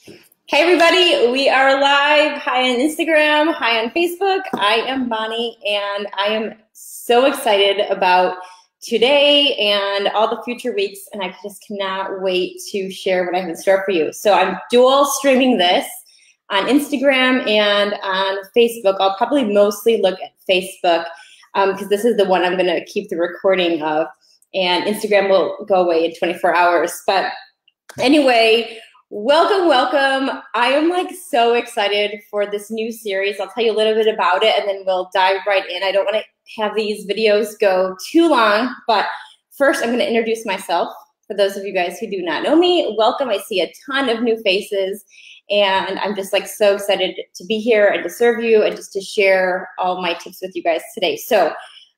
Hey everybody, we are live. Hi on Instagram, hi on Facebook. I am Bonnie and I am so excited about today and all the future weeks, and I just cannot wait to share what I have in store for you. So I'm dual streaming this on Instagram and on Facebook. I'll probably mostly look at Facebook because this is the one I'm gonna keep the recording of, and Instagram will go away in 24 hours. But anyway, welcome. I am so excited for this new series. I'll tell you a little bit about it and then we'll dive right in. I don't want to have these videos go too long, but first I'm going to introduce myself. For those of you guys who do not know me, welcome. I see a ton of new faces and I'm just so excited to be here and to serve you and just to share all my tips with you guys today. So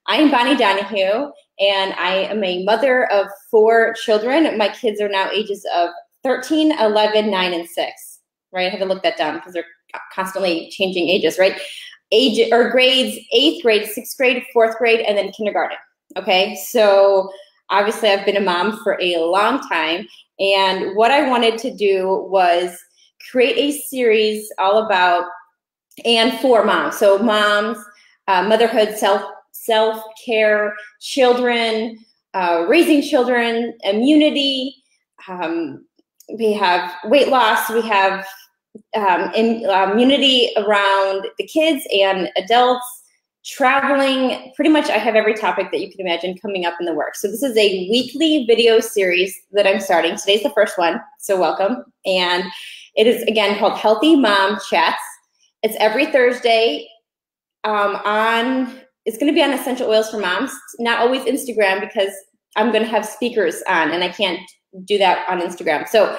I am Bonnie Donahue and I am a mother of 4 children. My kids are now ages of 13, 11, 9, and 6, right? I had to look that down because they're constantly changing ages, right? Grades, 8th grade, 6th grade, 4th grade, and then kindergarten, okay? So obviously I've been a mom for a long time, and what I wanted to do was create a series all about and for moms. So moms, motherhood, self-care, children, raising children, immunity, we have weight loss, we have immunity around the kids and adults, traveling, pretty much I have every topic that you can imagine coming up in the works. So this is a weekly video series that I'm starting. Today's the first one, so welcome. And it is, again, called Healthy Mom Chats. It's every Thursday it's gonna be on Essential Oils for Moms, not always Instagram because I'm gonna have speakers on and I can't do that on Instagram. So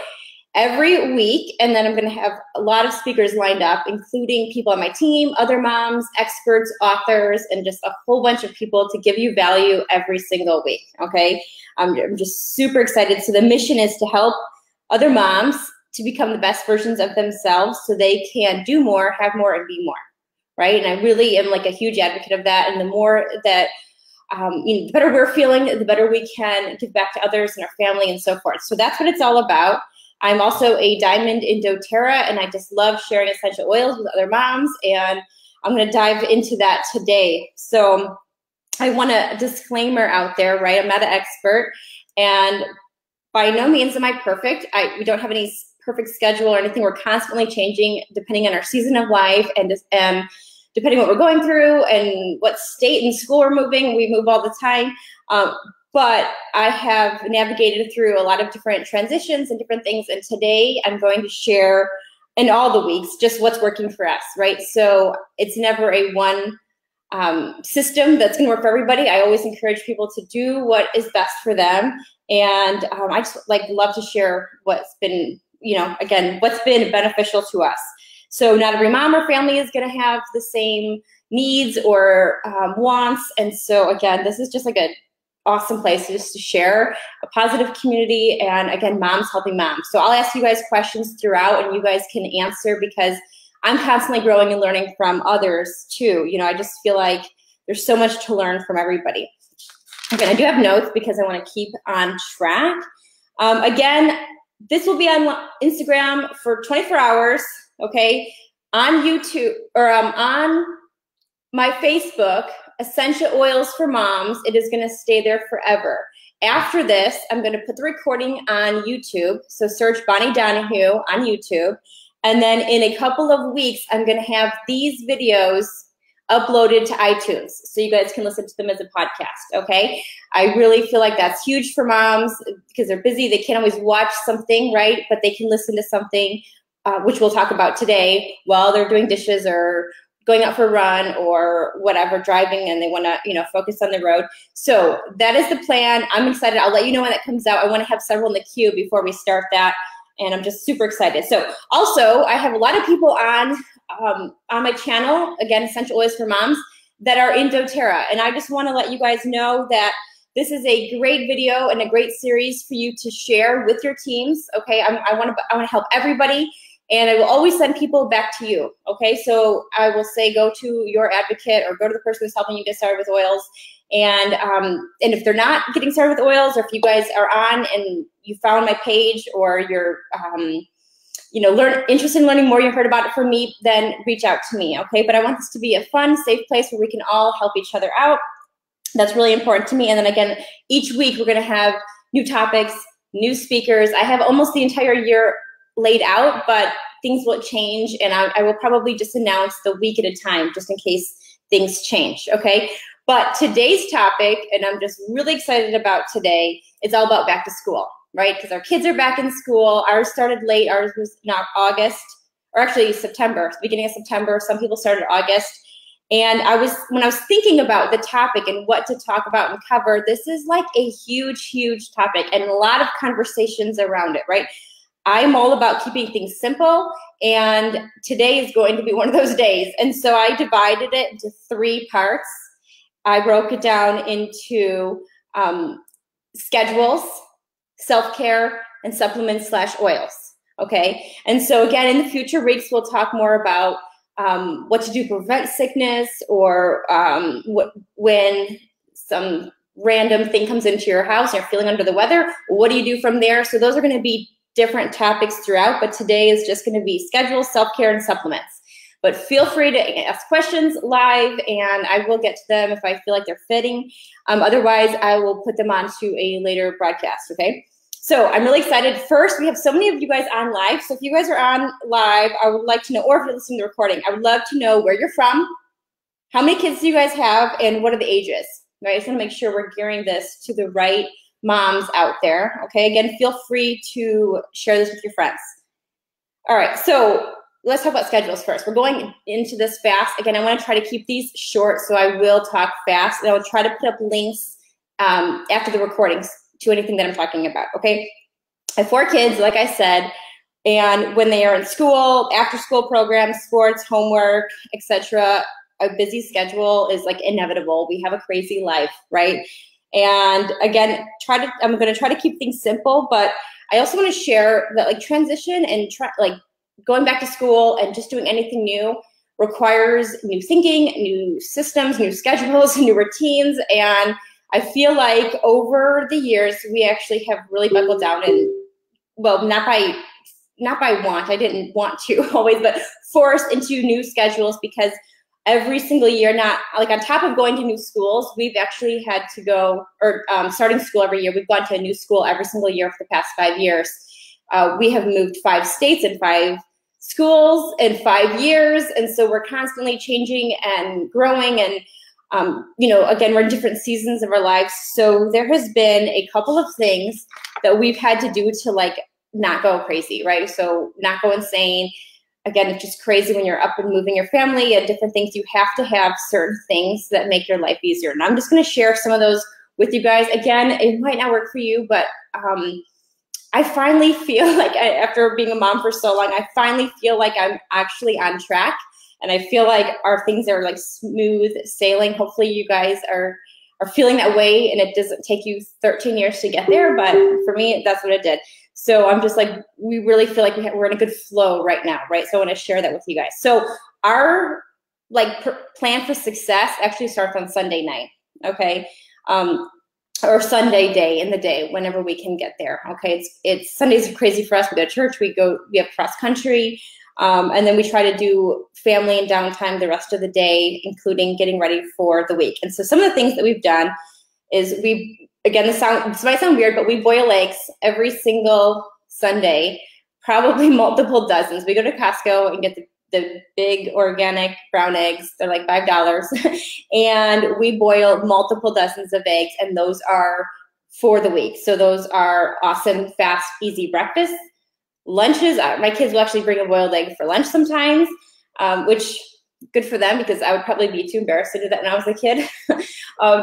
every week, and then I'm gonna have a lot of speakers lined up, including people on my team, other moms, experts, authors, and just a whole bunch of people to give you value every single week, okay? I'm just super excited. So the mission is to help other moms to become the best versions of themselves so they can do more, have more, and be more, right? And I really am a huge advocate of that, and the more that the better we're feeling, the better we can give back to others and our family and so forth. So that's what it's all about. I'm also a diamond in doTERRA, and I just love sharing essential oils with other moms, and I'm going to dive into that today. So I want a disclaimer out there, right? I'm not an expert, and by no means am I perfect. We don't have any perfect schedule or anything. We're constantly changing depending on our season of life and depending on what we're going through and what state and school we're moving. We move all the time. But I have navigated through a lot of different transitions and different things. And today I'm going to share in all the weeks just what's working for us, right? So it's never a one system that's going to work for everybody. I always encourage people to do what is best for them. And I just love to share what's been, again, what's been beneficial to us. So not every mom or family is going to have the same needs or wants. And so again, this is just an awesome place just to share a positive community, and again, moms helping moms. So I'll ask you guys questions throughout and you guys can answer because I'm constantly growing and learning from others too. I just feel like there's so much to learn from everybody. Again, I do have notes because I want to keep on track. Again, this will be on Instagram for 24 hours, okay? On YouTube, or on my Facebook, Essential Oils for Moms, it is going to stay there forever. After this, I'm going to put the recording on YouTube. So search Bonnie Donahue on YouTube. And then in a couple of weeks, I'm going to have these videos uploaded to iTunes so you guys can listen to them as a podcast, okay? I really feel like that's huge for moms because they're busy. They can't always watch something, right? But they can listen to something, which we'll talk about today, while they're doing dishes or going out for a run or whatever, driving, and they want to, focus on the road. So that is the plan. I'm excited. I'll let you know when that comes out. I want to have several in the queue before we start that, and I'm just super excited. So also, I have a lot of people on my channel, again, Essential Oils for Moms, that are in doTERRA, and I just want to let you guys know that this is a great video and a great series for you to share with your teams. Okay, I want to help everybody. And I will always send people back to you, okay? So I will say go to your advocate or go to the person who's helping you get started with oils. And if they're not getting started with oils, or if you guys are on and you found my page or interested in learning more, you heard about it from me, then reach out to me, okay? But I want this to be a fun, safe place where we can all help each other out. That's really important to me. And then again, each week we're gonna have new topics, new speakers. I have almost the entire year laid out, but things will change, and I will probably just announce the week at a time, just in case things change, okay? But today's topic, and I'm just really excited about today, it's all about back to school, right? Because our kids are back in school. Ours started late. Ours was not August, or actually September, beginning of September. Some people started August. And when I was thinking about the topic and what to talk about and cover, this is like a huge, huge topic and a lot of conversations around it, right? I'm all about keeping things simple, and today is going to be one of those days. And so I divided it into 3 parts. I broke it down into schedules, self-care, and supplements/oils, okay? And so again, in the future weeks, we'll talk more about what to do to prevent sickness, or when some random thing comes into your house and you're feeling under the weather, what do you do from there? So those are gonna be different topics throughout, but today is just gonna be schedules, self-care, and supplements. But feel free to ask questions live, and I will get to them if I feel like they're fitting. Otherwise, I will put them onto a later broadcast, okay? So I'm really excited. First, we have so many of you guys on live. So if you guys are on live, I would like to know, or if you're listening to the recording, I would love to know where you're from, how many kids do you guys have, and what are the ages, right? I just wanna make sure we're gearing this to the right moms out there, okay? Again, feel free to share this with your friends. All right, so let's talk about schedules first. We're going into this fast. Again, I want to try to keep these short, so I will talk fast, and I will try to put up links after the recordings to anything that I'm talking about, okay? I have 4 kids, like I said, and when they are in school, after school programs, sports, homework, etc., a busy schedule is like inevitable. We have a crazy life, right? And again, I'm going to try to keep things simple, but I also want to share that like transition and going back to school and just doing anything new requires new thinking, new systems, new schedules, new routines. And I feel like over the years, we actually have really buckled down, and well, not by want, I didn't want to always, but forced into new schedules, because every single year, not like on top of going to new schools, we've actually had to go, or starting school every year, we've gone to a new school every single year for the past 5 years. We have moved 5 states and 5 schools in 5 years. And so we're constantly changing and growing, and again, we're in different seasons of our lives. So there has been a couple of things that we've had to do to like not go crazy, right? So not go insane. Again, it's just crazy when you're up and moving your family and different things. You have to have certain things that make your life easier. And I'm just going to share some of those with you guys. Again, it might not work for you, but I finally feel like, after being a mom for so long, I finally feel like I'm actually on track. And I feel like our things are like smooth sailing. Hopefully you guys are feeling that way, and it doesn't take you 13 years to get there. But for me, that's what it did. So I'm just like, we really feel like we're in a good flow right now, right? So I want to share that with you guys. So our plan for success actually starts on Sunday night, okay? Or Sunday day in the day, whenever we can get there, okay? It's Sundays are crazy for us. We go to church, we have cross country, and then we try to do family and downtime the rest of the day, including getting ready for the week. And so some of the things that we've done is again, this might sound weird, but we boil eggs every single Sunday, probably multiple dozens. We go to Costco and get the big organic brown eggs. They're like $5. And we boil multiple dozens of eggs, and those are for the week. So those are awesome, fast, easy breakfasts. Lunches, my kids will actually bring a boiled egg for lunch sometimes, which good for them, because I would probably be too embarrassed to do that when I was a kid,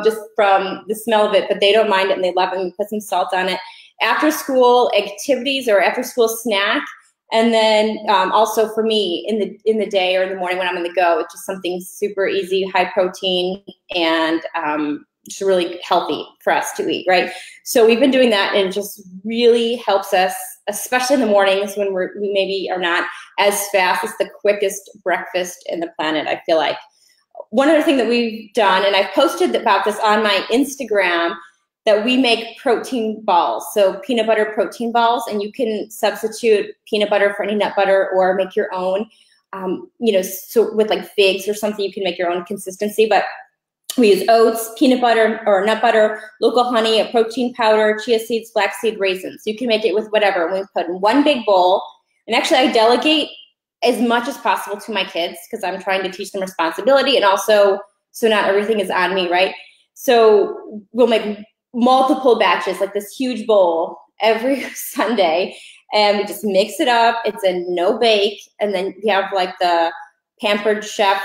just from the smell of it, but they don't mind it and they love it, and we put some salt on it. After school activities or after school snack, and then also for me in the day or in the morning when I'm on the go, it's just something super easy, high protein, and just really healthy for us to eat, right? So we've been doing that, and it just really helps us, especially in the mornings when we maybe are not as fast. It's the quickest breakfast in the planet, I feel like. One other thing that we've done, and I've posted about this on my Instagram, that we make protein balls. So peanut butter protein balls, and you can substitute peanut butter for any nut butter or make your own, you know, so with like figs or something, you can make your own consistency. But we use oats, peanut butter or nut butter, local honey, a protein powder, chia seeds, flaxseed, raisins. You can make it with whatever. We put in one big bowl. And actually I delegate as much as possible to my kids because I'm trying to teach them responsibility, and also so not everything is on me, right? So we'll make multiple batches, like this huge bowl every Sunday, and we just mix it up. It's a no bake, and then we have like the Pampered Chef,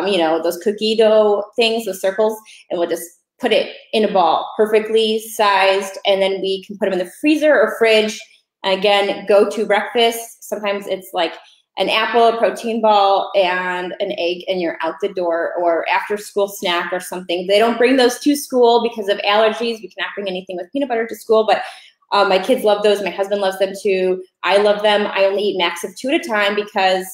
you know, those cookie dough things, those circles, and we'll just put it in a ball, perfectly sized, and then we can put them in the freezer or fridge. Again, go to breakfast. Sometimes it's like an apple, a protein ball, and an egg, and you're out the door, or after school snack or something. They don't bring those to school because of allergies. We cannot bring anything with peanut butter to school, but my kids love those. My husband loves them too. I love them. I only eat max of 2 at a time because,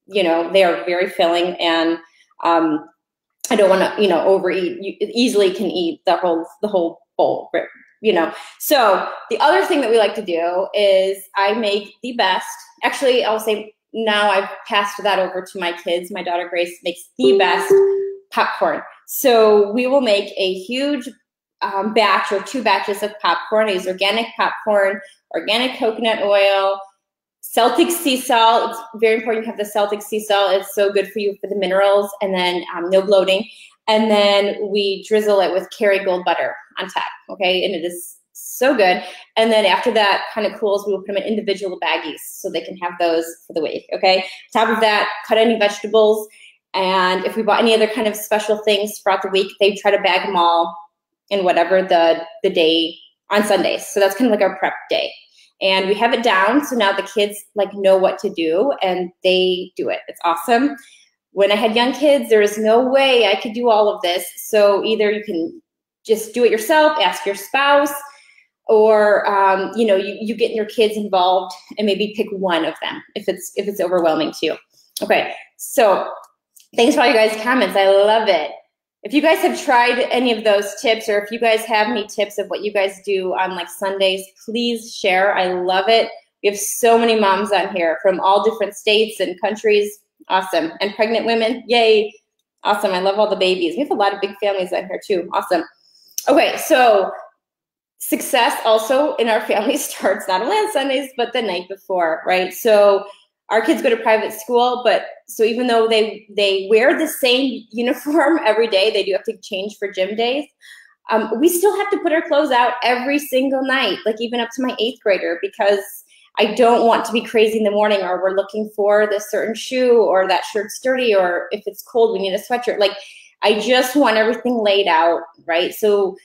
you know, they are very filling, and I don't want to, you know, overeat. You easily can eat the whole bowl, you know. So the other thing that we like to do is I make the best, actually I'll say now I've passed that over to my kids. My daughter Grace makes the best popcorn. So we will make a huge batch or 2 batches of popcorn. I use organic popcorn, organic coconut oil, Celtic sea salt. It's very important you have the Celtic sea salt. It's so good for you for the minerals, and then no bloating. And then we drizzle it with Kerrygold butter on top, okay? And it is so good. And then after that kind of cools, we will put them in individual baggies so they can have those for the week, okay? Top of that, cut any vegetables. And if we bought any other kind of special things throughout the week, they try to bag them all in whatever the day on Sundays. So that's kind of like our prep day. And we have it down, so now the kids like know what to do, and they do it. It's awesome. When I had young kids, there was no way I could do all of this. So either you can just do it yourself, ask your spouse, or you know, you get your kids involved and maybe pick one of them if it's overwhelming to you. Okay, so thanks for all you guys' comments. I love it. If you guys have tried any of those tips, or if you guys have any tips of what you guys do on like Sundays, please share. I love it. We have so many moms on here from all different states and countries. Awesome. And pregnant women. Yay. Awesome. I love all the babies. We have a lot of big families on here too. Awesome. Okay, so success also in our family starts not only on Sundays, but the night before, right? So our kids go to private school, but so even though they wear the same uniform every day, they do have to change for gym days. We still have to put our clothes out every single night, like even up to my 8th grader, because I don't want to be crazy in the morning, or we're looking for this certain shoe, or that shirt's dirty, or if it's cold, we need a sweatshirt. Like, I just want everything laid out, right? So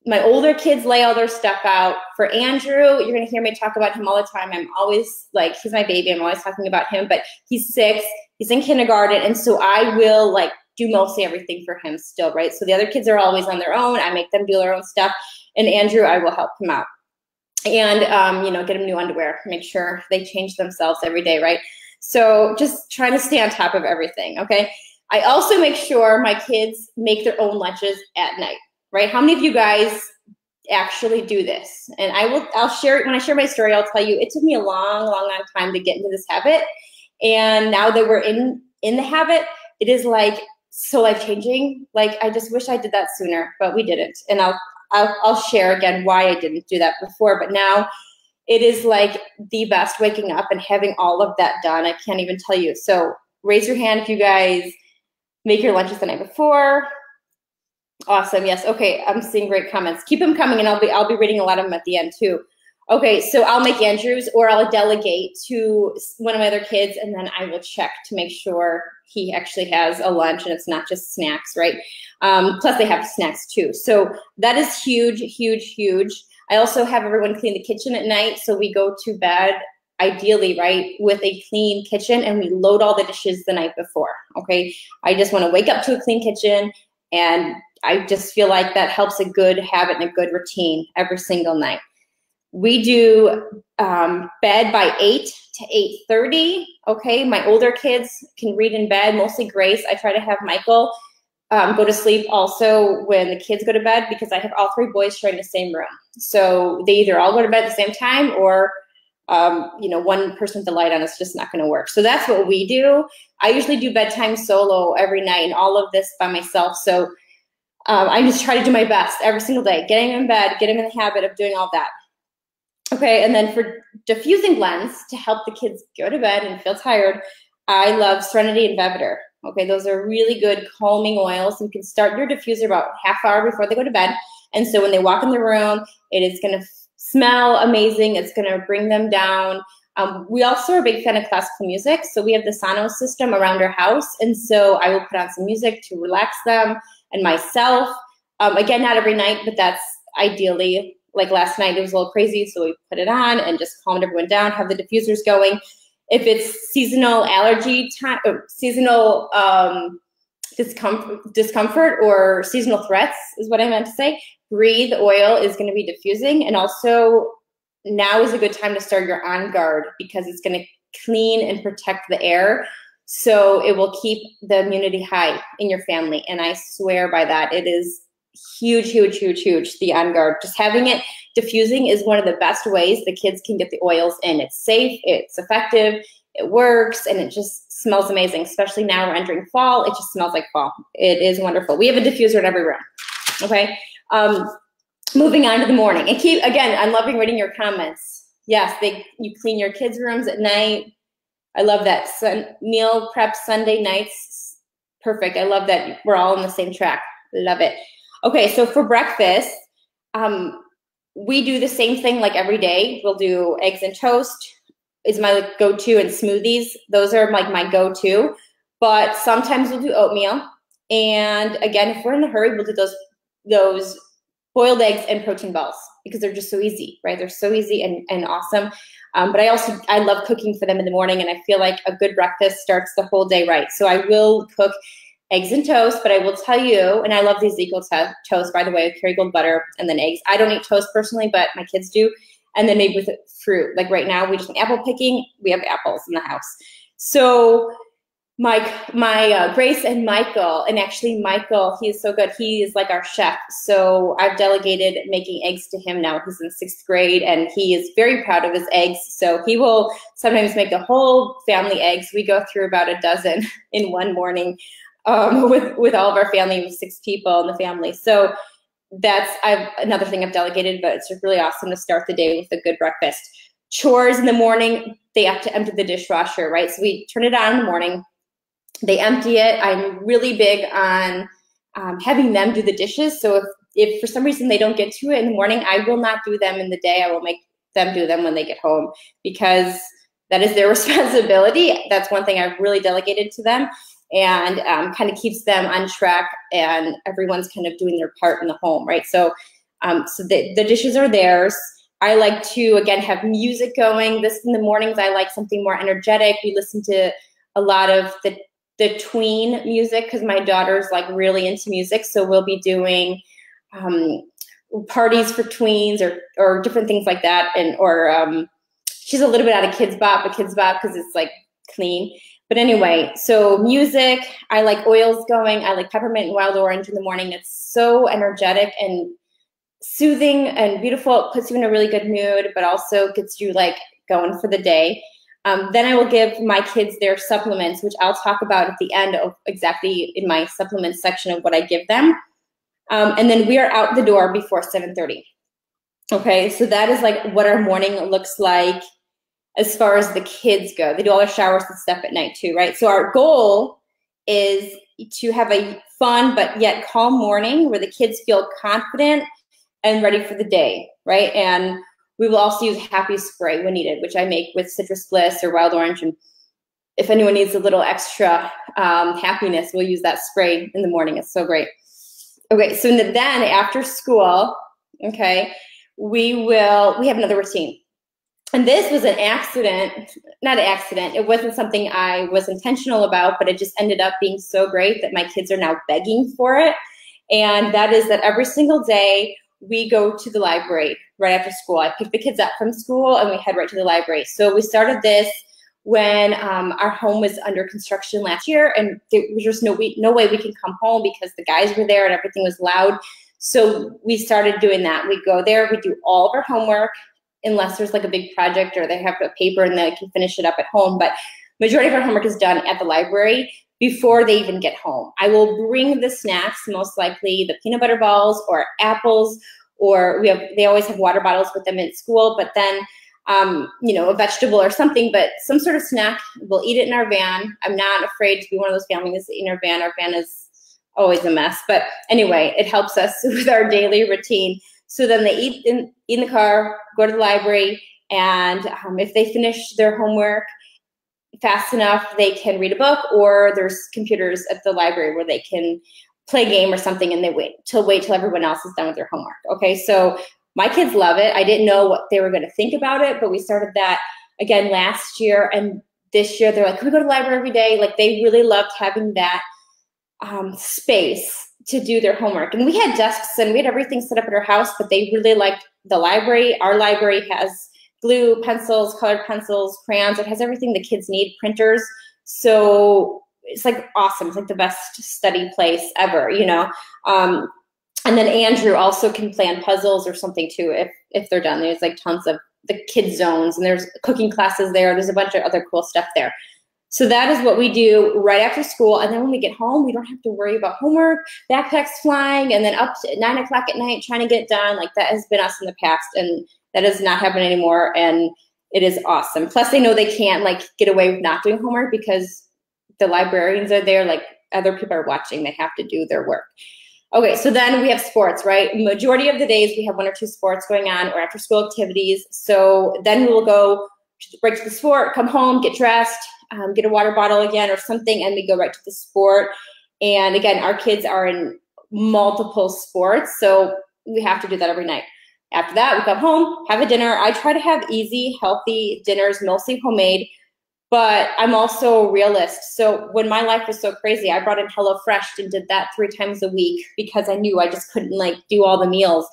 my older kids lay all their stuff out. For Andrew, you're gonna hear me talk about him all the time. I'm always like, he's my baby. I'm always talking about him, but he's 6, he's in kindergarten. And so I will like do mostly everything for him still, right? So the other kids are always on their own. I make them do their own stuff. And Andrew, I will help him out. And, you know, get them new underwear, make sure they change themselves every day, right? So just trying to stay on top of everything, okay? I also make sure my kids make their own lunches at night, right? How many of you guys actually do this? And I'll share, when I share my story, I'll tell you, it took me a long time to get into this habit. And now that we're in the habit, it is like so life-changing. Like, I just wish I did that sooner, but we didn't. And I'll share again why I didn't do that before, but now it is like the best, waking up and having all of that done. I can't even tell you. So raise your hand if you guys make your lunches the night before. Awesome. Yes. Okay. I'm seeing great comments. Keep them coming, and I'll be reading a lot of them at the end too. Okay. So I'll make Andrew's, or I'll delegate to one of my other kids, and then I will check to make sure he actually has a lunch and it's not just snacks, right? Plus they have snacks too. So that is huge, huge, huge. I also have everyone clean the kitchen at night. So we go to bed ideally, right, with a clean kitchen, and we load all the dishes the night before. Okay. I just want to wake up to a clean kitchen, and I just feel like that helps a good habit and a good routine every single night. We do bed by 8 to 8:30. Okay, my older kids can read in bed, mostly Grace. I try to have Michael go to sleep also when the kids go to bed, because I have all 3 boys sharing the same room. So they either all go to bed at the same time, or one person with the light on is just not going to work. So that's what we do. I usually do bedtime solo every night, and all of this by myself. So I just try to do my best every single day, getting in bed, getting in the habit of doing all that. Okay, and then for diffusing blends to help the kids go to bed and feel tired, I love Serenity and Belvedere. Okay, those are really good calming oils. You can start your diffuser about half hour before they go to bed. And so when they walk in the room, it is going to smell amazing. It's going to bring them down. We also are a big fan of classical music. So we have the Sonos system around our house. And so I will put on some music to relax them and myself. Again, not every night, but that's ideally. Like last night, it was a little crazy. So we put it on and just calmed everyone down, have the diffusers going. If it's seasonal allergy time, seasonal discomfort or seasonal threats is what I meant to say, Breathe oil is going to be diffusing. And also now is a good time to start your On Guard, because it's going to clean and protect the air. So it will keep the immunity high in your family. And I swear by that, it is huge, huge, huge, huge, the On Guard. Just having it diffusing is one of the best ways the kids can get the oils in. It's safe, it's effective, it works, and it just smells amazing. Especially now we're entering fall, it just smells like fall. It is wonderful. We have a diffuser in every room, okay? Moving on to the morning. And again, I'm loving reading your comments. Yes, you clean your kids' rooms at night. I love that. Meal prep Sunday nights, perfect. I love that we're all on the same track. Love it. Okay, so for breakfast, we do the same thing like every day. We'll do eggs and toast is my go-to, and smoothies. Those are like my go-to. But sometimes we'll do oatmeal. And again, if we're in a hurry, we'll do those boiled eggs and protein balls, because they're just so easy, right? They're so easy and awesome. But I love cooking for them in the morning, and I feel like a good breakfast starts the whole day right. So I will cook eggs and toast, but I will tell you, and I love these equal toast, by the way, with Kerrygold butter and then eggs. I don't eat toast personally, but my kids do. And then maybe with fruit. Like right now, we just went apple picking. We have apples in the house. So my Grace and Michael, and actually Michael, he is so good. He is like our chef. So I've delegated making eggs to him now. He's in 6th grade, and he is very proud of his eggs. So he will sometimes make the whole family eggs. We go through about a dozen in one morning with all of our family, with 6 people in the family. So that's another thing I've delegated, but it's just really awesome to start the day with a good breakfast. Chores in the morning, they have to empty the dishwasher, right? So we turn it on in the morning. They empty it. I'm really big on having them do the dishes. So if for some reason they don't get to it in the morning, I will not do them in the day. I will make them do them when they get home, because that is their responsibility. That's one thing I've really delegated to them, and kind of keeps them on track, and everyone's kind of doing their part in the home, right? So, the dishes are theirs. I like to, again, have music going. This in the mornings, I like something more energetic. We listen to a lot of the tween music, because my daughter's like really into music. So we'll be doing parties for tweens or different things like that. Or she's a little bit out of Kids Bop, but Kids Bop because it's like clean. But anyway, so music, I like oils going. I like peppermint and wild orange in the morning. It's so energetic and soothing and beautiful. It puts you in a really good mood, but also gets you like going for the day. Then I will give my kids their supplements, which I'll talk about at the end of exactly in my supplements section of what I give them. And then we are out the door before 7:30. Okay, so that is like what our morning looks like as far as the kids go. They do all their showers and stuff at night too, right? So our goal is to have a fun but yet calm morning where the kids feel confident and ready for the day, right? And we will also use Happy Spray when needed, which I make with Citrus Bliss or Wild Orange. And if anyone needs a little extra happiness, we'll use that spray in the morning. It's so great. Okay, so then after school, okay, we have another routine. And this was an accident, not an accident. It wasn't something I was intentional about, but it just ended up being so great that my kids are now begging for it. And that is that every single day we go to the library right after school. I pick the kids up from school and we head right to the library. So we started this when our home was under construction last year, and there was just no way we can come home because the guys were there and everything was loud. So we started doing that. We go there, we do all of our homework, unless there's like a big project or they have a paper and they can finish it up at home. But majority of our homework is done at the library before they even get home. I will bring the snacks, most likely the peanut butter balls or apples, or they always have water bottles with them at school, but then a vegetable or something, but some sort of snack. We'll eat it in our van. I'm not afraid to be one of those families in our van. Our van is always a mess, but anyway, it helps us with our daily routine. So then they eat in the car, go to the library, and if they finish their homework fast enough, they can read a book, or there's computers at the library where they can play a game or something, and they wait till everyone else is done with their homework. Okay, so my kids love it. I didn't know what they were going to think about it, but we started that again last year, and this year they're like, can we go to the library every day? Like, they really loved having that space to do their homework. And we had desks and we had everything set up at our house, but they really liked the library. Our library has glue, pencils, colored pencils, crayons. It has everything the kids need, printers. So it's like awesome. It's like the best study place ever, And then Andrew also can plan puzzles or something too if they're done. There's like tons of the kids zones, and there's cooking classes there. There's a bunch of other cool stuff there. So that is what we do right after school. And then when we get home, we don't have to worry about homework, backpacks flying, and then up to 9 o'clock at night trying to get done. Like, that has been us in the past, and that does not happen anymore. And it is awesome. Plus, they know they can't get away with not doing homework because the librarians are there. Like, other people are watching. They have to do their work. Okay, so then we have sports, right? Majority of the days we have 1 or 2 sports going on or after school activities. So then we will go right to the sport, come home, get dressed, get a water bottle again or something, and we go right to the sport. And again, our kids are in multiple sports, so we have to do that every night. After that, we come home, have a dinner. I try to have easy, healthy dinners, mostly homemade, but I'm also a realist. So when my life was so crazy, I brought in HelloFresh and did that 3 times a week because I knew I just couldn't do all the meals.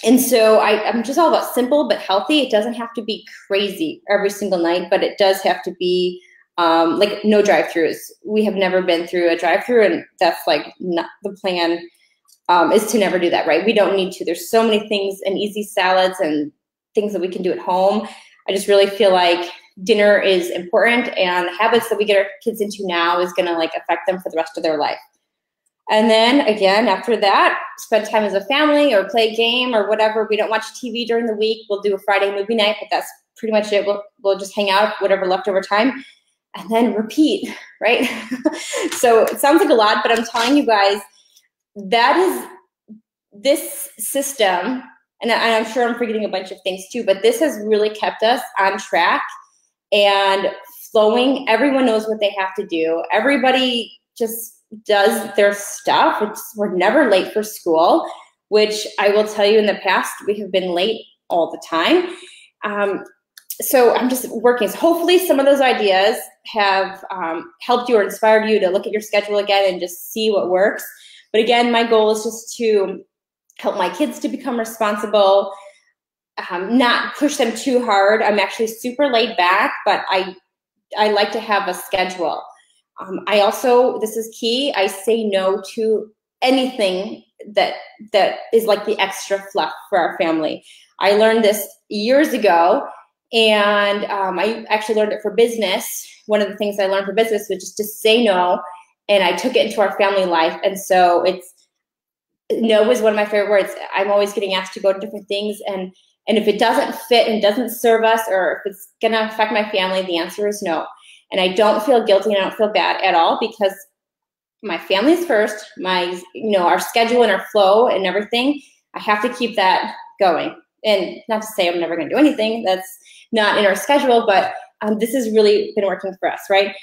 And so I'm just all about simple but healthy. It doesn't have to be crazy every single night, but it does have to be no drive-throughs. We have never been through a drive-through, and that's not the plan. Is to never do that, right? We don't need to. There's so many things and easy salads and things that we can do at home. I just really feel like dinner is important, and the habits that we get our kids into now is going to affect them for the rest of their life. And then again, after that, spend time as a family or play a game or whatever. We don't watch TV during the week. We'll do a Friday movie night, but that's pretty much it. We'll just hang out, whatever leftover time, and then repeat, right? So it sounds like a lot, but I'm telling you guys, that is this system, and I'm sure I'm forgetting a bunch of things too, but this has really kept us on track and flowing. Everyone knows what they have to do. Everybody just does their stuff. We're never late for school, which I will tell you in the past, we have been late all the time. So I'm just working. So hopefully some of those ideas have helped you or inspired you to look at your schedule again and just see what works. But again, my goal is just to help my kids to become responsible, not push them too hard. I'm actually super laid back, but I like to have a schedule. I also, this is key, I say no to anything that is like the extra fluff for our family. I learned this years ago, and I actually learned it for business. One of the things I learned for business was just to say no, and I took it into our family life. And so no is one of my favorite words. I'm always getting asked to go to different things, and if it doesn't fit and doesn't serve us, or if it's gonna affect my family, the answer is no. And I don't feel guilty and I don't feel bad at all, because my family's first, our schedule and our flow and everything, I have to keep that going. And not to say I'm never gonna do anything that's not in our schedule, but this has really been working for us, right?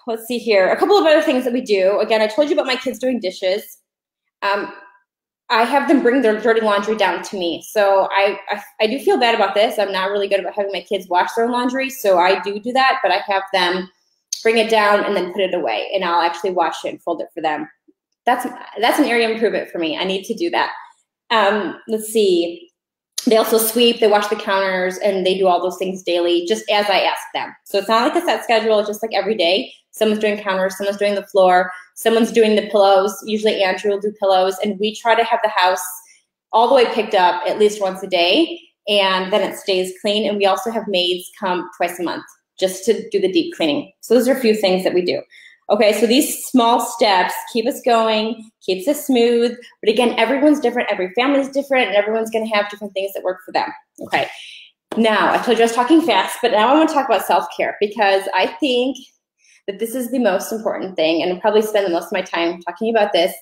Let's see here. A couple of other things that we do. Again, I told you about my kids doing dishes. I have them bring their dirty laundry down to me. So I do feel bad about this. I'm not really good about having my kids wash their own laundry, so I do that, but I have them bring it down and then put it away, and I'll actually wash it and fold it for them. That's an area of improvement for me. I need to do that. Let's see. They also sweep, they wash the counters, and they do all those things daily, just as I ask them. So it's not like a set schedule, it's just like every day. Someone's doing counters, someone's doing the floor, someone's doing the pillows. Usually Andrew will do pillows, and we try to have the house all the way picked up at least once a day, and then it stays clean. And we also have maids come twice a month just to do the deep cleaning. So those are a few things that we do. Okay, so these small steps keep us going, keeps us smooth. But again, everyone's different, every family's different, and everyone's gonna have different things that work for them. Okay, now I told you I was talking fast, but now I wanna talk about self-care, because I think that this is the most important thing, and I'll probably spend the most of my time talking about this.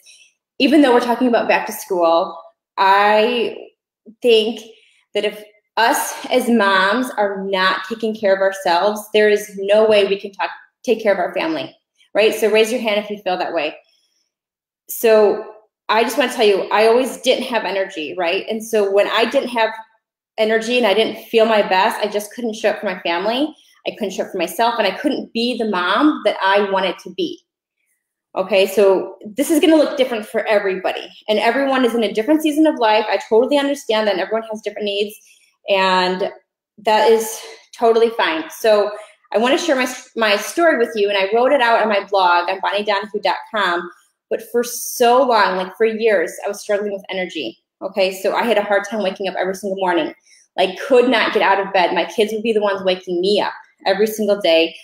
Even though we're talking about back to school, I think that if us as moms are not taking care of ourselves, there is no way we can take care of our family. Right? So raise your hand if you feel that way. So I just want to tell you, I always didn't have energy, right? And so when I didn't have energy and I didn't feel my best, I just couldn't show up for my family. I couldn't show up for myself, and I couldn't be the mom that I wanted to be. Okay, so this is going to look different for everybody, and everyone is in a different season of life. I totally understand that everyone has different needs, and that is totally fine. So I want to share my story with you, and I wrote it out on my blog on bonniedonahue.com. But for so long, like for years, I was struggling with energy. Okay, so I had a hard time waking up every single morning. Like, could not get out of bed. My kids would be the ones waking me up every single day.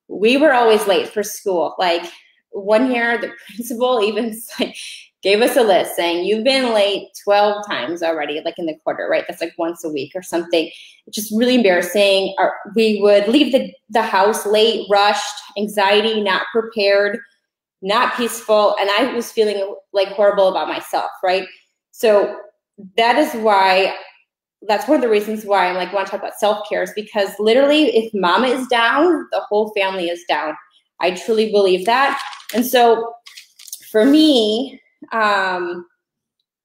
We were always late for school. Like, one year, the principal even gave us a list saying, you've been late 12 times already, like in the quarter, right? That's like once a week or something. It's just really embarrassing. We would leave the house late, rushed, anxiety, not prepared, not peaceful. And I was feeling like horrible about myself, right? So that's one of the reasons why I'm like, want to talk about self-care, is because literally if mama is down, the whole family is down. I truly believe that. And so for me, well,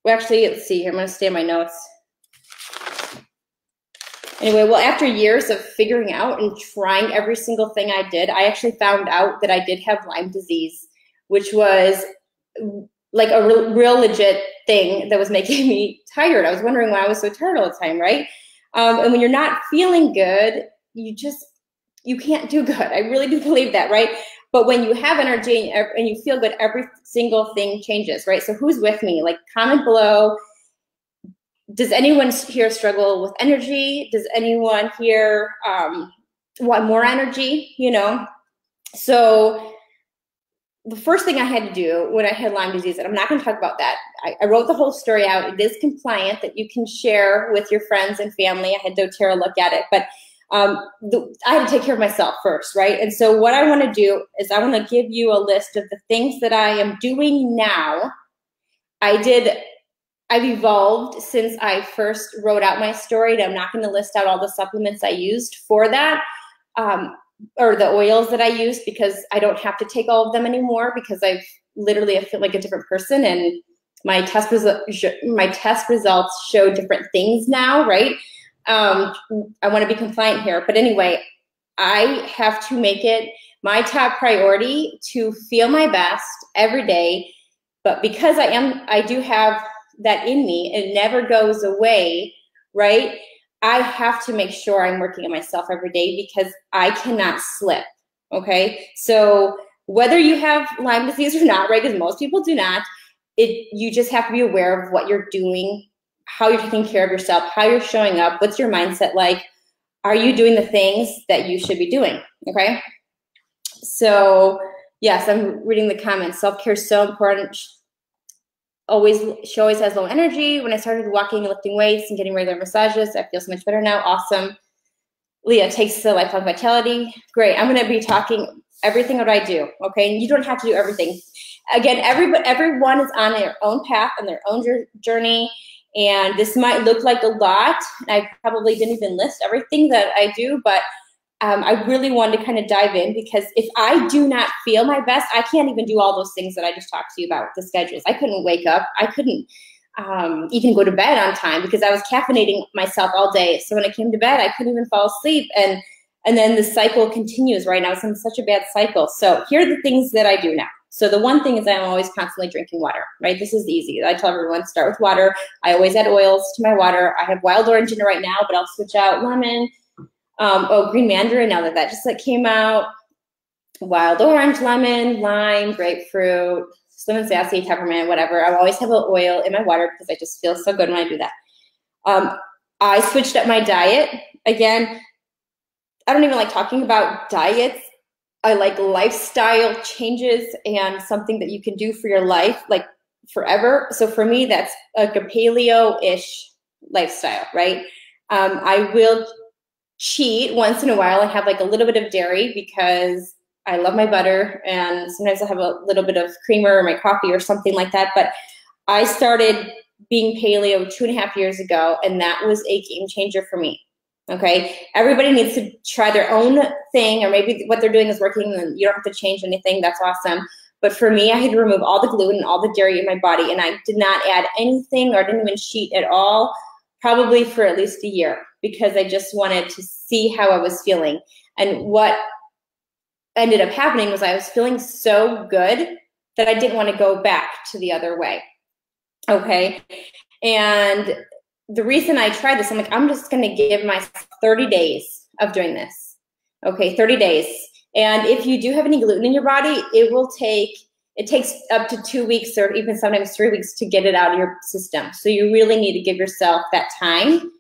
actually, let's see here. I'm going to stay in my notes. Anyway, well, after years of figuring out and trying every single thing I did, I actually found out that I did have Lyme disease, which was like a real legit thing that was making me tired. I was wondering why I was so tired all the time, right? And when you're not feeling good, you can't do good. I really do believe that, right? But when you have energy and you feel good, every single thing changes, right? So who's with me? Like, comment below. Does anyone here struggle with energy? Does anyone here want more energy? You know? So the first thing I had to do when I had Lyme disease, and I'm not going to talk about that. I wrote the whole story out. It is compliant that you can share with your friends and family. I had doTERRA look at it, but I had to take care of myself first, right? And so what I want to do is I want to give you a list of the things that I am doing now. I've evolved since I first wrote out my story. I'm not going to list out all the supplements I used for that, or the oils that I used, because I don't have to take all of them anymore, because I feel like a different person, and my test results show different things now, right? I want to be compliant here. But anyway, I have to make it my top priority to feel my best every day. But because I do have that in me, it never goes away, right? I have to make sure I'm working on myself every day, because I cannot slip, okay? So whether you have Lyme disease or not, right, because most people do not, you just have to be aware of what you're doing, how you're taking care of yourself, how you're showing up, what's your mindset like? Are you doing the things that you should be doing, okay? So yes, I'm reading the comments. Self-care is so important. She always has low energy. When I started walking and lifting weights and getting regular massages, I feel so much better now. Awesome. Leah takes the lifelong vitality. Great. I'm going to be talking everything what I do, okay? And you don't have to do everything. Again, everyone is on their own path and their own journey. And this might look like a lot. I probably didn't even list everything that I do, but I really wanted to kind of dive in, because if I do not feel my best, I can't even do all those things that I just talked to you about, the schedules. I couldn't wake up. I couldn't even go to bed on time, because I was caffeinating myself all day. So when I came to bed, I couldn't even fall asleep. And then the cycle continues right now. It's in such a bad cycle. So here are the things that I do now. So the one thing is I'm always constantly drinking water, right? This is easy. I tell everyone, start with water. I always add oils to my water. I have wild orange in it right now, but I'll switch out lemon. Green mandarin, now that just came out. Wild orange, lemon, lime, grapefruit, cinnamon sassy, peppermint, whatever. I always have an oil in my water because I just feel so good when I do that. I switched up my diet. Again, I don't even like talking about diets. I like lifestyle changes and something that you can do for your life, like forever. So for me, that's like a paleo-ish lifestyle, right? I will cheat once in a while and have like a little bit of dairy because I love my butter, and sometimes I have a little bit of creamer or my coffee or something like that. But I started being paleo 2.5 years ago, and that was a game changer for me. Okay, everybody needs to try their own thing, or maybe what they're doing is working and you don't have to change anything. That's awesome. But for me, I had to remove all the gluten, all the dairy in my body, and I did not add anything or didn't even cheat at all, probably for at least a year, because I just wanted to see how I was feeling. And what ended up happening was I was feeling so good that I didn't want to go back to the other way. Okay, and the reason I tried this, I'm like, I'm just going to give myself 30 days of doing this. Okay, 30 days. And if you do have any gluten in your body, it takes up to 2 weeks or even sometimes 3 weeks to get it out of your system. So you really need to give yourself that time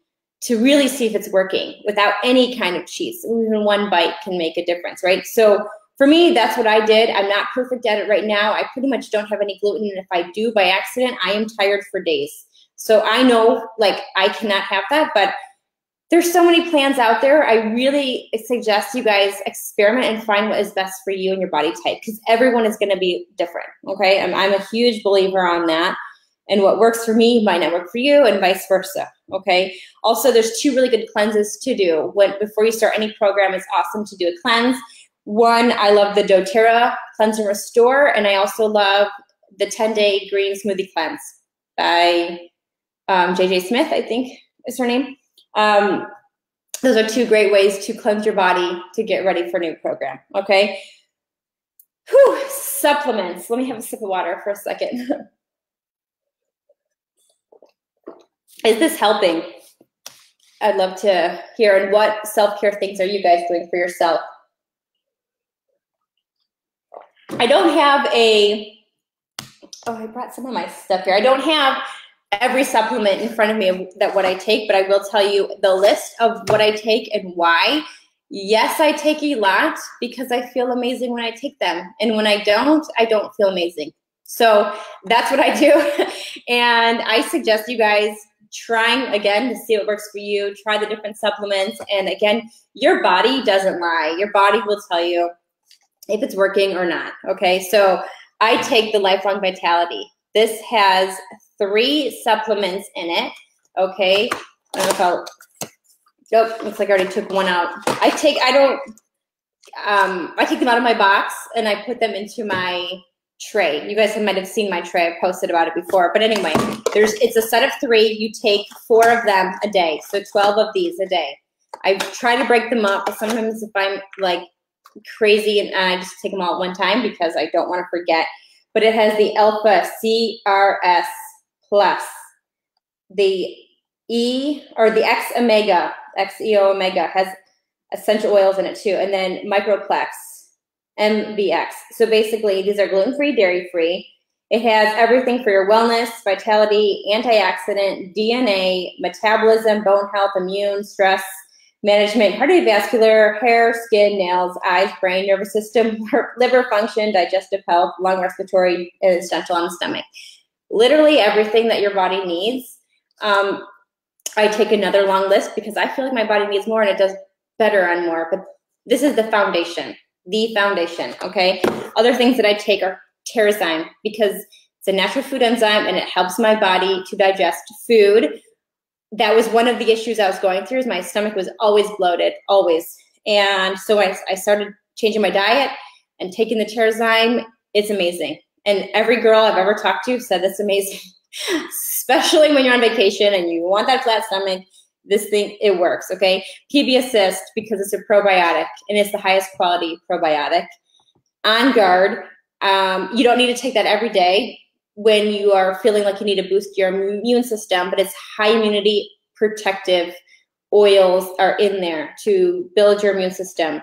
to really see if it's working without any kind of cheats. Even one bite can make a difference, right? So for me, that's what I did. I'm not perfect at it right now. I pretty much don't have any gluten. And if I do by accident, I am tired for days. So I know, like, I cannot have that, but there's so many plans out there. I really suggest you guys experiment and find what is best for you and your body type, because everyone is going to be different, okay? I'm a huge believer on that. And what works for me might not work for you, and vice versa, okay? Also, there's 2 really good cleanses to do. Before you start any program, it's awesome to do a cleanse. One, I love the doTERRA Cleanse and Restore, and I also love the 10-day green smoothie cleanse by JJ Smith, I think is her name. Those are 2 great ways to cleanse your body to get ready for a new program, okay? Whew, supplements. Let me have a sip of water for a second. Is this helping? I'd love to hear. And what self-care things are you guys doing for yourself? I don't have I brought some of my stuff here. I don't have every supplement in front of me that what I take, but I will tell you the list of what I take and why. Yes, I take a lot because I feel amazing when I take them. And when I don't feel amazing. So that's what I do. And I suggest you guys trying again to see what works for you. Try the different supplements. And again, your body doesn't lie. Your body will tell you if it's working or not. Okay, so I take the Lifelong Vitality. This has 3 supplements in it. Okay, I don't know if nope, looks like I already took one out. I take them out of my box and I put them into my tray. You guys might have seen my tray. I posted about it before. But anyway, it's a set of 3. You take 4 of them a day. So 12 of these a day. I try to break them up, but sometimes if I'm like crazy and I just take them all at one time because I don't want to forget. But it has the Alpha CRS Plus, the E or the X Omega, XEO Omega has essential oils in it too, and then Microplex, MBX. So basically, these are gluten-free, dairy-free. It has everything for your wellness, vitality, antioxidant, DNA, metabolism, bone health, immune, stress management, cardiovascular, hair, skin, nails, eyes, brain, nervous system, liver function, digestive health, lung, respiratory, and essential on the stomach. Literally everything that your body needs. I take another long list because I feel like my body needs more and it does better on more. But this is the foundation, okay? Other things that I take are Terrazyme because it's a natural food enzyme and it helps my body to digest food. That was one of the issues I was going through is my stomach was always bloated, always. And so I started changing my diet and taking the Terrazyme. It's amazing. And every girl I've ever talked to said it's amazing, especially when you're on vacation and you want that flat stomach. This thing, it works, okay? PB Assist because it's a probiotic and it's the highest quality probiotic. On Guard You don't need to take that every day when you are feeling like you need to boost your immune system, but it's high immunity protective oils are in there to build your immune system.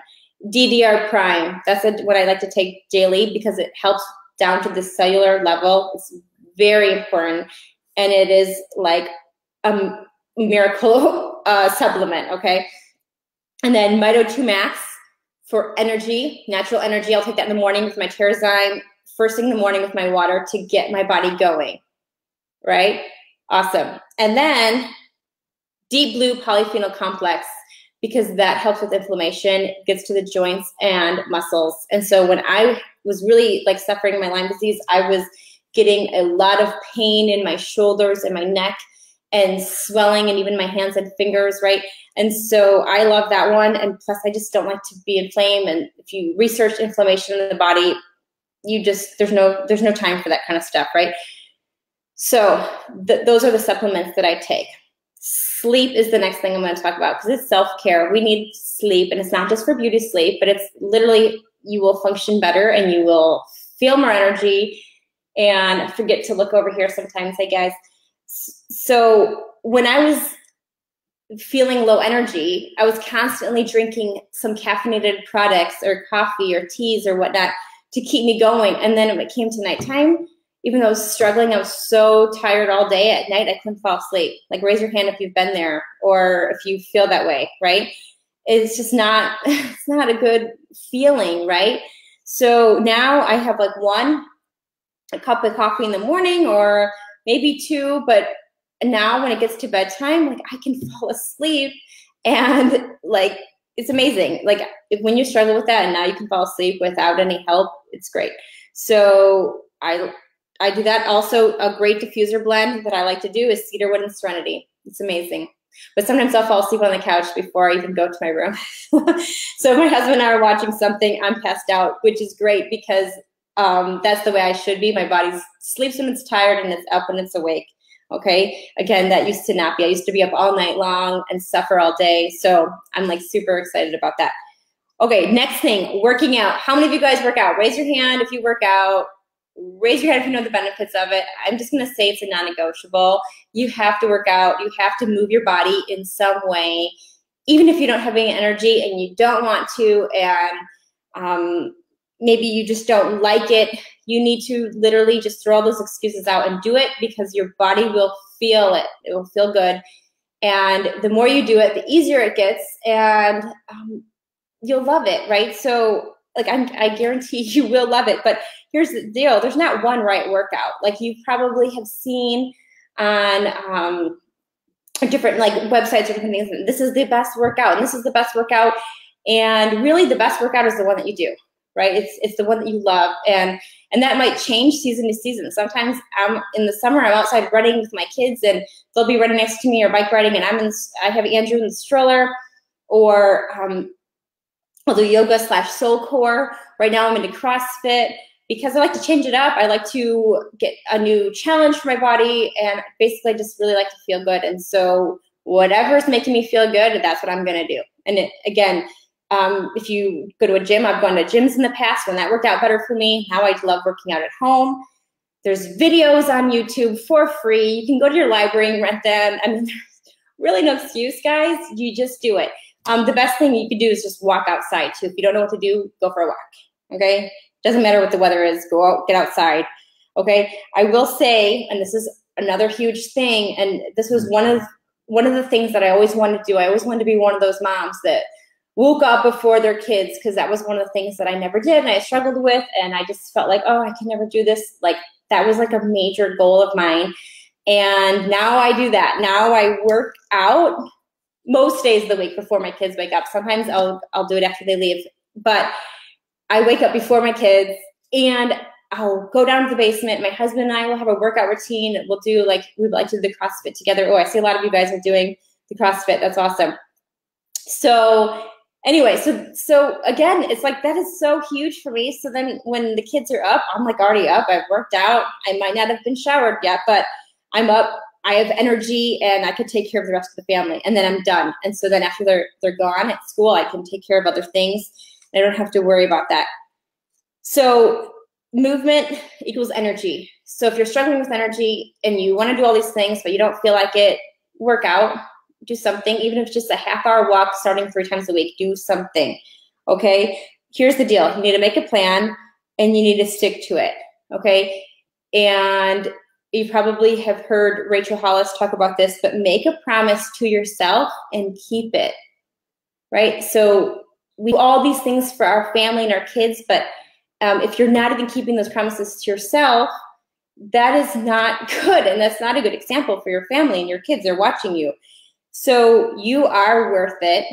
DDR prime, that's what I like to take daily because it helps down to the cellular level. It's very important, and it is like a miracle supplement, okay? And then Mito 2 Max for energy, natural energy. I'll take that in the morning with my Terrazyme, first thing in the morning with my water to get my body going, right? Awesome. And then Deep Blue Polyphenol Complex, because that helps with inflammation, gets to the joints and muscles. And so when I was really like suffering my Lyme disease, I was getting a lot of pain in my shoulders and my neck and swelling and even my hands and fingers, right? And so I love that one. And plus I just don't like to be inflamed. And if you research inflammation in the body, there's no time for that kind of stuff, right? So those are the supplements that I take. Sleep is the next thing I'm going to talk about because it's self-care. We need sleep, and it's not just for beauty sleep, but it's literally you will function better and you will feel more energy. And I forget to look over here sometimes, hey guys. So when I was feeling low energy, I was constantly drinking some caffeinated products or coffee or teas or whatnot to keep me going. And then when it came to nighttime, even though I was struggling, I was so tired all day at night, I couldn't fall asleep. Like raise your hand if you've been there or if you feel that way, right? It's just not, it's not a good feeling, right? So now I have like a cup of coffee in the morning or maybe 2, but now when it gets to bedtime, like I can fall asleep and like, it's amazing. Like when you struggle with that and now you can fall asleep without any help, it's great. So I do that. Also, a great diffuser blend that I like to do is cedarwood and serenity. It's amazing. But sometimes I'll fall asleep on the couch before I even go to my room. So my husband and I are watching something, I'm passed out, which is great because that's the way I should be. My body sleeps when it's tired and it's up when it's awake. Okay. Again, that used to not be. I used to be up all night long and suffer all day. So I'm like super excited about that. Okay. Next thing, working out. How many of you guys work out? Raise your hand if you work out. Raise your hand if you know the benefits of it. I'm just going to say it's a non-negotiable. You have to work out. You have to move your body in some way, even if you don't have any energy and you don't want to, and maybe you just don't like it. You need to literally just throw all those excuses out and do it because your body will feel it. It will feel good. And the more you do it, the easier it gets, and you'll love it, right? So like I guarantee you will love it. But here's the deal. There's not one right workout. Like you probably have seen on different like websites or different things. This is the best workout and this is the best workout. And really the best workout is the one that you do, right? It's the one that you love. And that might change season to season. Sometimes in the summer, I'm outside running with my kids and they'll be running next to me or bike riding. And I have Andrew in the stroller, or I'll do yoga / soul core. Right now I'm into CrossFit because I like to change it up. I like to get a new challenge for my body, and basically I just really like to feel good. And so whatever's making me feel good, that's what I'm gonna do. And again, if you go to a gym, I've gone to gyms in the past when that worked out better for me. Now I love working out at home. There's videos on YouTube for free. You can go to your library and rent them. I mean, there's really no excuse, guys. You just do it. The best thing you can do is just walk outside too. If you don't know what to do, go for a walk, okay? Doesn't matter what the weather is, go out, get outside, okay? I will say, and this is another huge thing, and this was one of the things that I always wanted to do. I always wanted to be one of those moms that woke up before their kids, because that was one of the things that I never did and I struggled with, and I just felt like, oh, I can never do this. Like that was like a major goal of mine, and now I do that. Now I work out most days of the week before my kids wake up. Sometimes I'll do it after they leave, but I wake up before my kids and I'll go down to the basement. My husband and I will have a workout routine. We'll do we like to do the CrossFit together. Oh, I see a lot of you guys are doing the CrossFit. That's awesome. So anyway, so again, it's like that is so huge for me. So then when the kids are up, I'm like already up. I've worked out. I might not have been showered yet, but I'm up. I have energy and I can take care of the rest of the family, and then I'm done. And so then after they're gone at school, I can take care of other things. I don't have to worry about that. So movement equals energy. So if you're struggling with energy and you want to do all these things, but you don't feel like it, work out, do something, even if it's just a half-hour walk starting 3 times a week, do something, okay? Here's the deal. You need to make a plan and you need to stick to it, okay? And you probably have heard Rachel Hollis talk about this, but make a promise to yourself and keep it, right? So we do all these things for our family and our kids, but if you're not even keeping those promises to yourself, that is not good, and that's not a good example for your family and your kids. They're watching you. So you are worth it.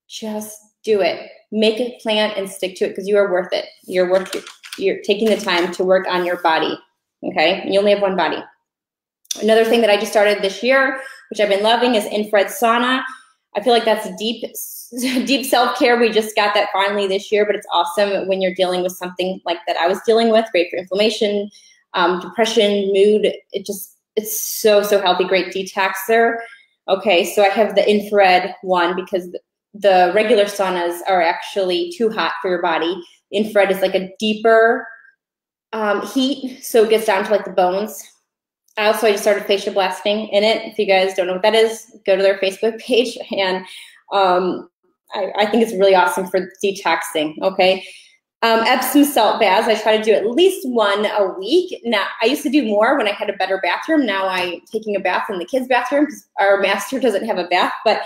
Just do it. Make a plan and stick to it because you are worth it. You're taking the time to work on your body, okay? You only have one body. Another thing that I just started this year, which I've been loving, is infrared sauna. I feel like that's deep self-care. We just got that finally this year, but it's awesome when you're dealing with something like that I was dealing with, great for inflammation, depression, mood. It's so healthy, great detoxer. Okay, so I have the infrared one because the regular saunas are actually too hot for your body. Infrared is like a deeper heat, so it gets down to like the bones. I just started facial blasting in it. If you guys don't know what that is, go to their Facebook page, and I think it's really awesome for detoxing, okay? Epsom salt baths, I try to do at least 1 a week. Now, I used to do more when I had a better bathroom. Now I'm taking a bath in the kids' bathroom because our master doesn't have a bath. But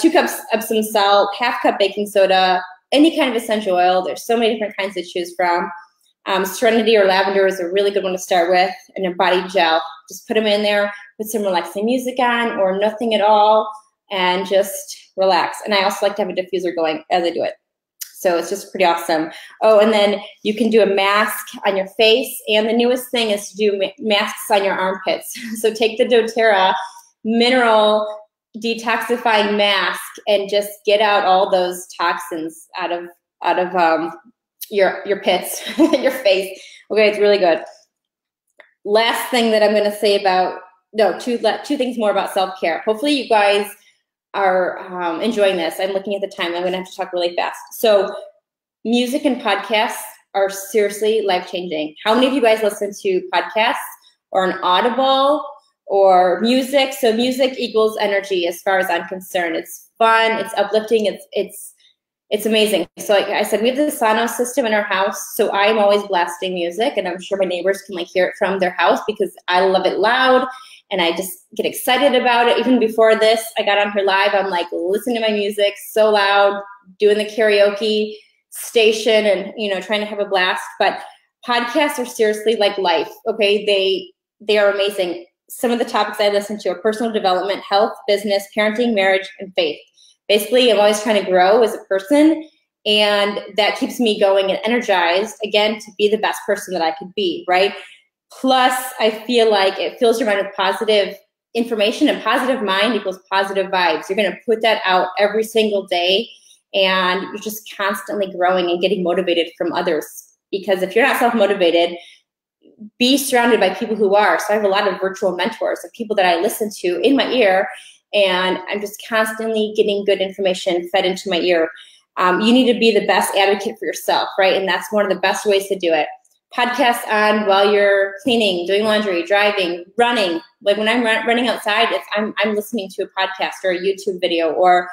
2 cups Epsom salt, ½ cup baking soda, any kind of essential oil. There's so many different kinds to choose from. Serenity or lavender is a really good one to start with, and a body gel. Just put them in there, put some relaxing music on or nothing at all, and just relax. And I also like to have a diffuser going as I do it. So it's just pretty awesome. Oh, and then you can do a mask on your face. And the newest thing is to do masks on your armpits. So take the doTERRA mineral detoxifying mask and just get out all those toxins out of your pits, your face. Okay, it's really good. Last thing that I'm going to say about, two things more about self-care. Hopefully you guys are enjoying this. I'm looking at the time. I'm going to have to talk really fast. So music and podcasts are seriously life-changing. How many of you guys listen to podcasts or an Audible or music? So music equals energy as far as I'm concerned. It's fun. It's uplifting. It's amazing. So like I said, we have the Sonos system in our house. So I'm always blasting music, and I'm sure my neighbors can hear it from their house because I love it loud. And I just get excited about it. Even before this, I got on here live. I'm listening to my music so loud, doing the karaoke station and, trying to have a blast. But podcasts are seriously like life, okay? They are amazing. Some of the topics I listen to are personal development, health, business, parenting, marriage, and faith. Basically, I'm always trying to grow as a person, and that keeps me going and energized, again, to be the best person that I could be, right? Plus, I feel like it fills your mind with positive information, and positive mind equals positive vibes. You're going to put that out every single day, and you're just constantly growing and getting motivated from others. Because if you're not self-motivated, be surrounded by people who are. So I have a lot of virtual mentors of people that I listen to in my ear, and I'm just constantly getting good information fed into my ear. You need to be the best advocate for yourself, right? And that's one of the best ways to do it. Podcasts on while you're cleaning, doing laundry, driving, running. Like when I'm running outside, I'm listening to a podcast or a YouTube video or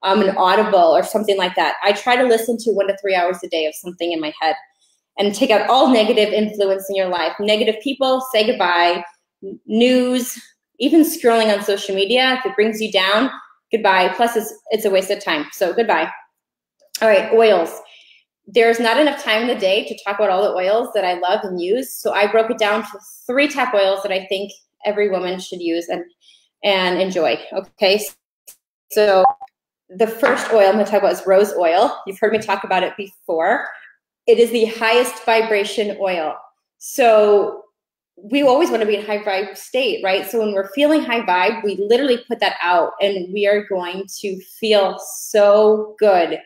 an Audible or something like that. I try to listen to 1 to 3 hours a day of something in my head and take out all negative influence in your life. Negative people, say goodbye. News, even scrolling on social media, if it brings you down, goodbye. Plus, it's a waste of time, so goodbye. All right, oils. There's not enough time in the day to talk about all the oils that I love and use, so I broke it down to 3 top oils that I think every woman should use and enjoy, okay? So the first oil I'm going to talk about is rose oil. You've heard me talk about it before. It is the highest vibration oil. So we always want to be in high vibe state, right? So when we're feeling high vibe, we literally put that out and we are going to feel so good.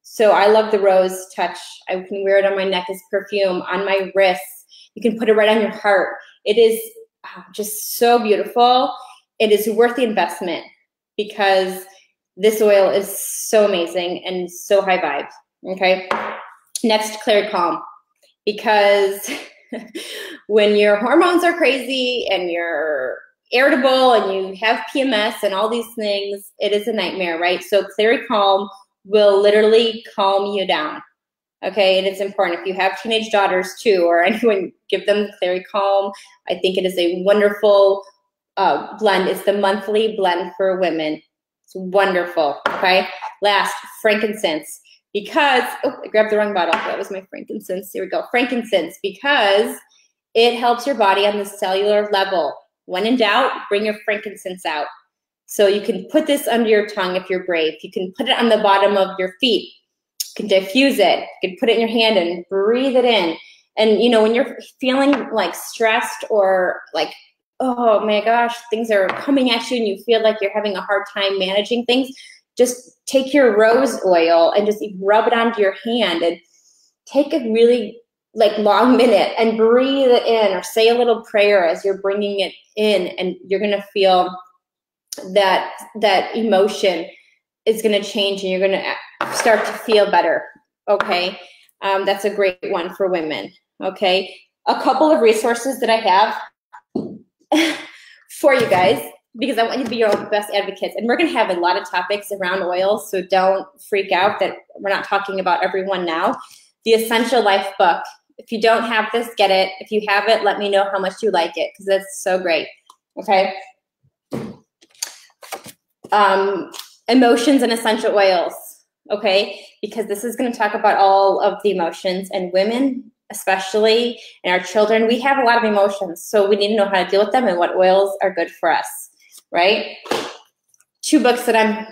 So I love the rose touch. I can wear it on my neck as perfume, on my wrists. You can put it right on your heart. It is just so beautiful. It is worth the investment because this oil is so amazing and so high vibe, okay? Next, Clear Calm. because when your hormones are crazy and you're irritable and you have PMS and all these things, it is a nightmare, right? So Clary Calm will literally calm you down. Okay, and it's important. If you have teenage daughters too, or anyone, give them Clary Calm. I think it is a wonderful blend. It's the monthly blend for women. It's wonderful. Okay, last, frankincense. Because, oh, I grabbed the wrong bottle. That was my frankincense. Here we go. Frankincense, because it helps your body on the cellular level. When in doubt, bring your frankincense out. So you can put this under your tongue if you're brave. You can put it on the bottom of your feet. You can diffuse it. You can put it in your hand and breathe it in. And, you know, when you're feeling like stressed or like, oh my gosh, things are coming at you and you feel like you're having a hard time managing things, just take your rose oil and just rub it onto your hand and take a really like long minute and breathe it in, or say a little prayer as you're bringing it in, and you're going to feel that emotion is going to change and you're going to start to feel better. Okay. That's a great one for women. Okay. A couple of resources that I have for you guys, because I want you to be your own best advocates. And we're going to have a lot of topics around oils, so don't freak out that we're not talking about everyone now. The Essential Life book. If you don't have this, get it. If you have it, let me know how much you like it, because that's so great. Okay. Emotions and essential oils. Okay, because this is going to talk about all of the emotions, and women especially, and our children, we have a lot of emotions, so we need to know how to deal with them and what oils are good for us, right? 2 books that I'm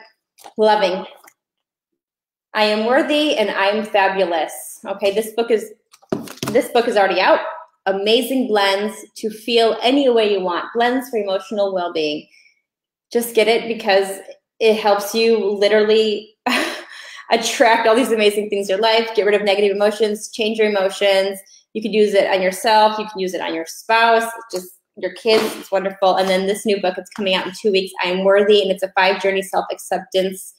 loving. I Am Worthy and I Am Fabulous. Okay, this book is already out. Amazing blends to feel any way you want. Blends for emotional well-being. Just get it because it helps you literally attract all these amazing things in your life, get rid of negative emotions, change your emotions. You can use it on yourself. You can use it on your spouse, just your kids. It's wonderful. And then this new book, it's coming out in 2 weeks, I Am Worthy, and it's a 5-journey self-acceptance.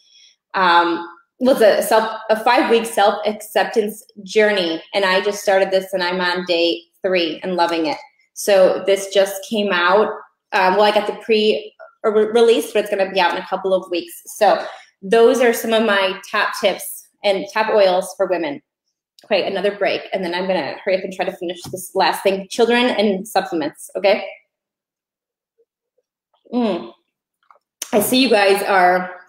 It's a 5-week self-acceptance journey. And I just started this and I'm on day 3 and loving it. So this just came out. Well, I got the pre-release, but it's going to be out in a couple of weeks. So those are some of my top tips and top oils for women. Okay, another break, and then I'm going to hurry up and try to finish this last thing. Children and supplements, okay? I see you guys are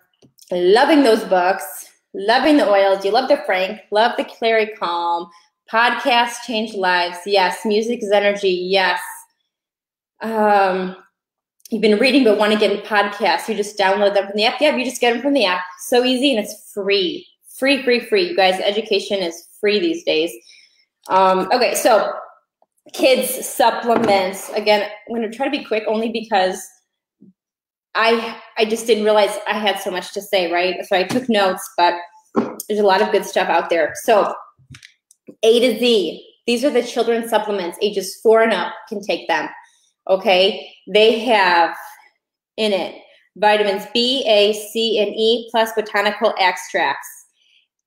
loving those books, loving the oils. You love the Frank, love the Clary Calm. Podcasts change lives. Yes. Music is energy. Yes. You've been reading but want to get into podcasts. You just download them from the app. Yeah, you just get them from the app. So easy, and it's free. Free. You guys, education is free these days. Okay, so kids supplements. Again, I'm going to try to be quick only because I just didn't realize I had so much to say, right? So I took notes, but there's a lot of good stuff out there. So A to Z, these are the children's supplements. Ages 4 and up can take them. Okay, they have in it vitamins B, A, C, and E, plus botanical extracts.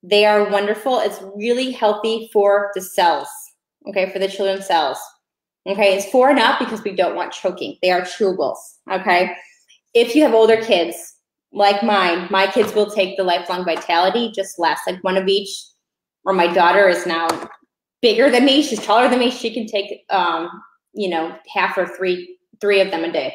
They are wonderful. It's really healthy for the cells, okay, for the children's cells. Okay, it's 4 and up because we don't want choking. They are chewables, okay? If you have older kids, like mine, my kids will take the Lifelong Vitality, just last like 1 of each. Or my daughter is now bigger than me. She's taller than me. She can take, you know, half or three of them a day.